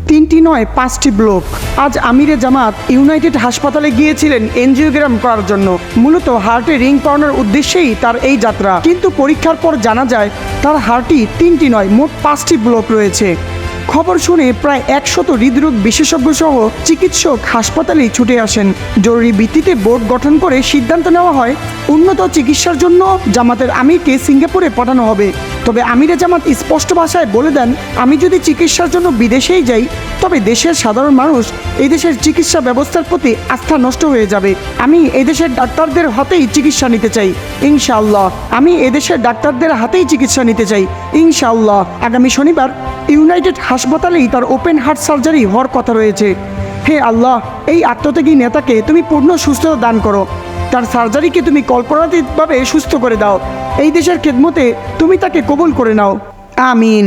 3টি নয় 5টি ব্লক। আজ আমিরে জামাত ইউনাইটেড হাসপাতালে গিয়েছিলেন এনজিওগ্রাম করার জন্য। মূলত হার্টে রিং পরানোর উদ্দেশ্যেই তার এই যাত্রা, কিন্তু পরীক্ষার পর জানা যায় তার হার্টই 3টি নয় মোট 5টি ব্লক রয়েছে। খবর শুনে প্রায় 100 হৃদরোগ বিশেষজ্ঞ সহ চিকিৎসক হাসপাতালেই ছুটে আসেন। জরুরি ভিত্তিতে বোর্ড গঠন করে সিদ্ধান্ত নেওয়া হয় উন্নত চিকিৎসার জন্য জামাতের আমিরকে সিঙ্গাপুরে পাঠানো হবে। তবে আমিরে জামাত স্পষ্ট ভাষায় বলে দেন, আমি যদি চিকিৎসার জন্য বিদেশেই যাই তবে দেশের সাধারণ মানুষ এই দেশের চিকিৎসা ব্যবস্থার প্রতি আস্থা নষ্ট হয়ে যাবে। আমি এদেশের ডাক্তারদের হাতেই চিকিৎসা নিতে চাই ইনশাআল্লাহ। আমি এদেশের ডাক্তারদের হাতেই চিকিৎসা নিতে চাই ইনশাআল্লাহ। আগামী শনিবার ইউনাইটেড হাসপাতালেই তার ওপেন হার্ট সার্জারি হওয়ার কথা রয়েছে। হে আল্লাহ, এই আত্মত্যাগী নেতাকে তুমি পূর্ণ সুস্থতা দান করো। তার সার্জারিকে তুমি কল্পনাতীতভাবে সুস্থ করে দাও। এই দেশের খেদমতে তুমি তাকে কবুল করে নাও, আমিন।